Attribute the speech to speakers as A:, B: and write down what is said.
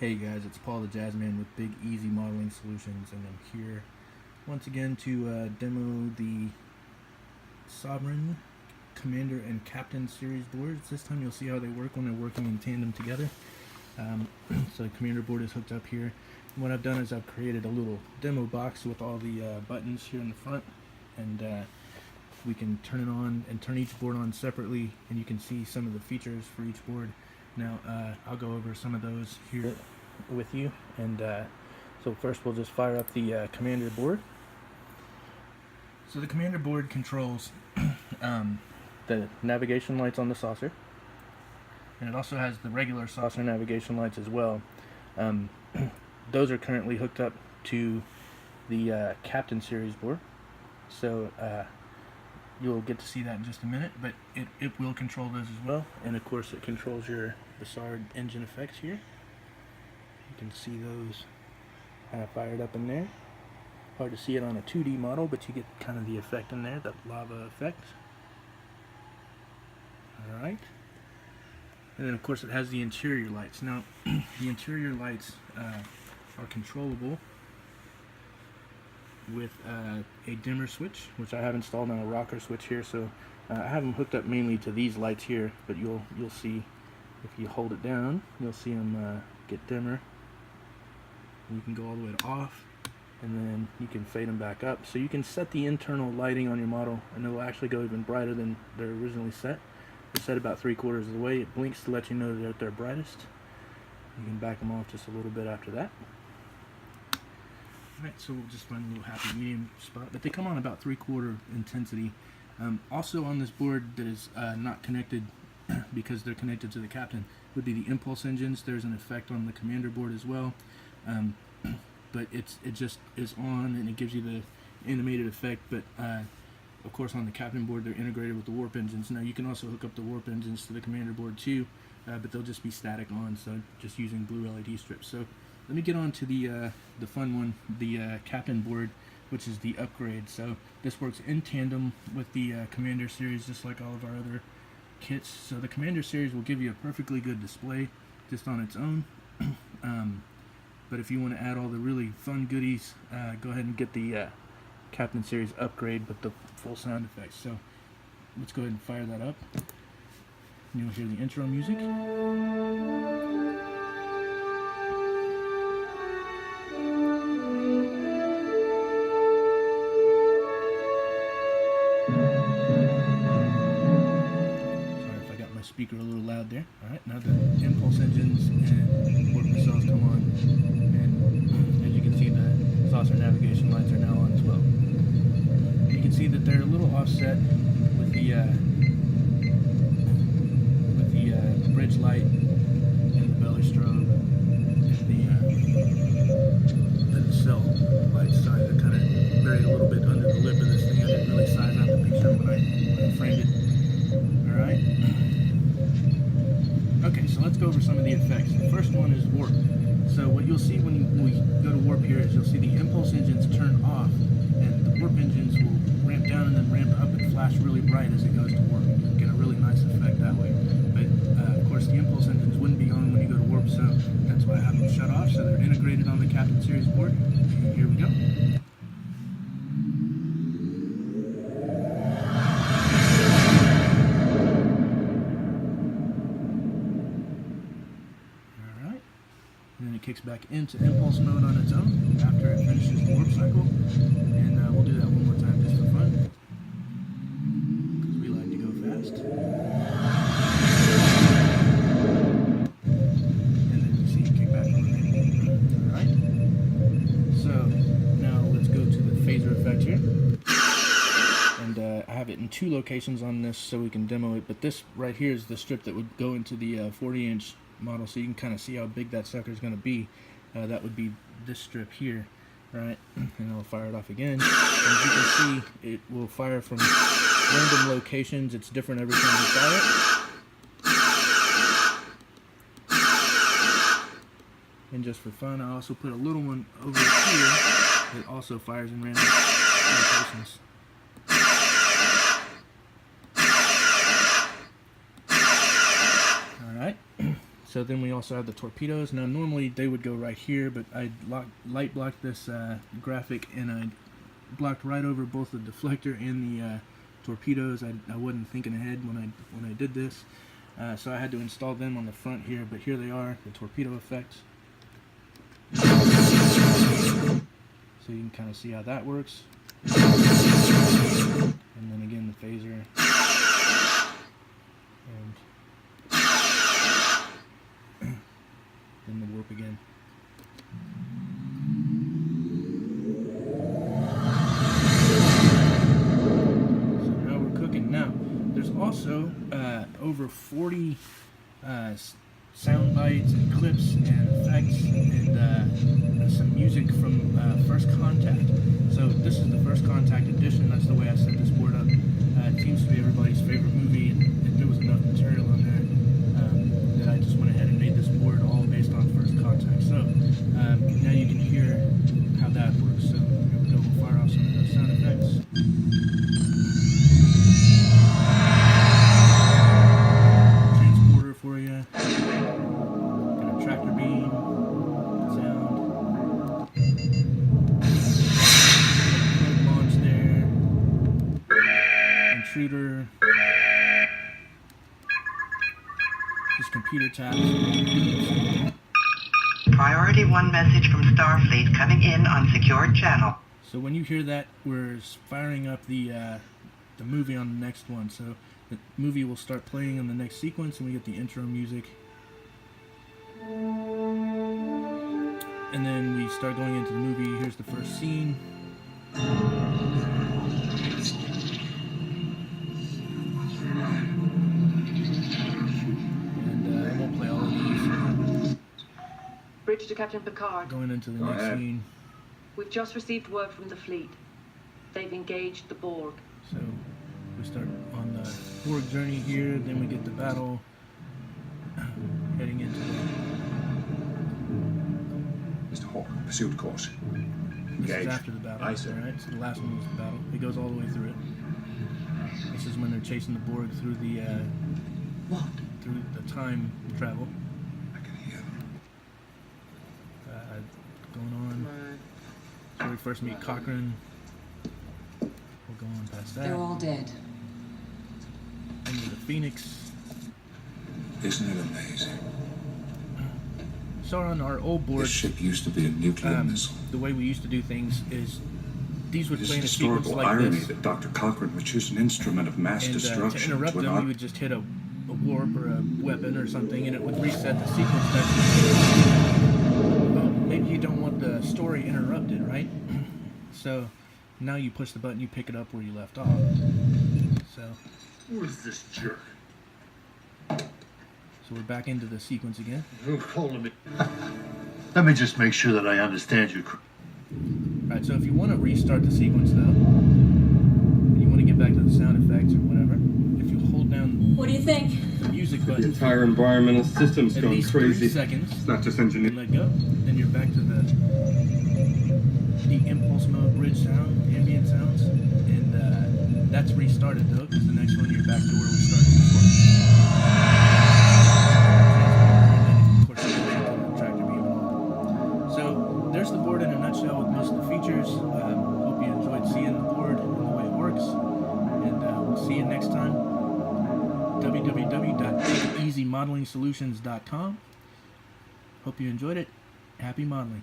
A: Hey guys, it's Paul the Jazzman with Big Easy Modeling Solutions, and I'm here once again to demo the Sovereign, Commander, and Captain Series boards. This time you'll see how they work when they're working in tandem together. So the Commander board is hooked up here. And what I've done is I've created a little demo box with all the buttons here in the front, and we can turn it on and turn each board on separately, and you can see some of the features for each board. Now I'll go over some of those here with you, and so first we'll just fire up the Commander board. So the Commander board controls the navigation lights on the saucer, and it also has the regular saucer navigation lights as well. Those are currently hooked up to the Captain Series board, so you'll get to see that in just a minute, but it will control those as well. And of course it controls your bussard engine effects here. You can see those kind of fired up in there. Hard to see it on a 2D model, but you get kind of the effect in there, that lava effect. Alright. And then of course it has the interior lights. Now the interior lights are controllable with a dimmer switch, which I have installed on a rocker switch here. So I have them hooked up mainly to these lights here, but you'll see if you hold it down, you'll see them get dimmer. You can go all the way to off, and then you can fade them back up. So you can set the internal lighting on your model, and it will actually go even brighter than they're originally set. They're set about 3/4 of the way. It blinks to let you know they're at their brightest. You can back them off just a little bit after that. Alright, so we'll just find a little happy medium spot, but they come on about 3/4 intensity. Also on this board that is not connected because they're connected to the Captain would be the impulse engines. There's an effect on the Commander board as well, but it just is on and it gives you the animated effect. But of course on the Captain board they're integrated with the warp engines. Now you can also hook up the warp engines to the Commander board too, but they'll just be static on, so just using blue LED strips. So let me get on to the fun one, the Captain board, which is the Upgrade. So this works in tandem with the Commander series, just like all of our other kits. So the Commander series will give you a perfectly good display just on its own. But if you want to add all the really fun goodies, go ahead and get the Captain Series Upgrade with the full sound effects. So let's go ahead and fire that up. And you'll hear the intro music. Speaker a little loud there. Alright, now the impulse engines and warp missiles come on, and as you can see the saucer navigation lights are now on as well. You can see that they're a little offset with the bridge light and the belly strobe and the cell light side. They're kind of buried a little bit under the lip of this thing. I didn't really size out the picture when I framed it. Alright. Okay, so let's go over some of the effects. The first one is warp. So what you'll see when we go to warp here is you'll see the impulse engines turn off, and the warp engines will ramp down and then ramp up and flash really bright as it goes to warp. You'll get a really nice effect that way. But of course the impulse engines wouldn't be on when you go to warp, so that's why I have them shut off. So they're integrated on the Captain Series board. And here we go. And then it kicks back into impulse mode on its own after it finishes the warp cycle. And we'll do that one more time just for fun, because we like to go fast. And then you see it kick back on. Alright. So now let's go to the phaser effect here. And I have it in 2 locations on this so we can demo it, but this right here is the strip that would go into the 40-inch model, so you can kind of see how big that sucker is going to be. That would be this strip here, right? And I'll fire it off again. And as you can see, it will fire from random locations. It's different every time you fire it. And just for fun, I also put a little one over here that also fires in random locations. Alright. So then we also have the torpedoes. Now normally they would go right here, but I light blocked this graphic, and I blocked right over both the deflector and the torpedoes. I wasn't thinking ahead when I did this, so I had to install them on the front here. But here they are, the torpedo effects. So you can kind of see how that works. And then again the phaser. And then the warp again. So now we're cooking. Now, there's also over 40 sound bites and clips and effects and some music from First Contact. So this is the First Contact edition. That's the way I set this board up. It seems to be everybody's favorite movie, and there was enough material on there that I just went ahead and made this board all based on First Contact. So now you can hear how that works. So here we go. We'll fire off some of those sound effects. Transporter for you. Got a tractor beam. Sound. Launch there. Intruder. Just computer taps.
B: Priority 1 message from Starfleet coming in on secured channel.
A: So when you hear that, we're firing up the movie on the next one. So the movie will start playing in the next sequence, and we get the intro music. And then we start going into the movie. Here's the first scene. And I won't play all of these.
C: Bridge to Captain Picard.
A: Going into the next scene.
C: We've just received word from the fleet. They've engaged the Borg.
A: So we start on the Borg journey here, then we get the battle, heading into
D: Mr. Hawk, pursuit course.
A: this
D: Engage.
A: is after the battle,
D: Aye, sir.
A: right? So the last one was the battle. It goes all the way through it. This is when they're chasing the Borg through the through the time travel.
D: I can hear them.
A: Going on. So we first meet Cochrane. We'll go on past that.
E: They're all dead.
A: Into the Phoenix.
D: Isn't it amazing?
A: So on our old board,
D: This ship used to be a nuclear missile.
A: the way we used to do things is these would
D: It is
A: play in a sequence
D: historical
A: like
D: irony
A: this.
D: that Dr. Cochrane would choose an instrument of mass
A: And to
D: destruction
A: interrupt
D: to an
A: them,
D: art.
A: you would just hit a warp or a weapon or something, and it would reset the sequence back. Well, maybe you don't want the story interrupted, right? So now you push the button, you pick it up where you left off. So
F: Who is this jerk?
A: we're back into the sequence again.
F: Who called me? Let me just make sure that I understand you.
A: Alright, so if you want to restart the sequence though, and you want to get back to the sound effects or whatever, if you hold down
G: What do you think?
A: the music
H: The
A: button
H: entire environmental system's
A: at
H: gone
A: least
H: crazy.
A: 3 seconds,
H: It's not just
A: and
H: engineering.
A: let go, then you're back to the impulse mode bridge sound, ambient sounds, and that's restarted though, because the next one you're back to where we started before. And then, of course, it goes into the tractor beam and all. So there's the board in a nutshell with most of the features. Hope you enjoyed seeing the board and the way it works, and we'll see you next time. www.bigeasymodelingsolutions.com. Hope you enjoyed it. Happy modeling.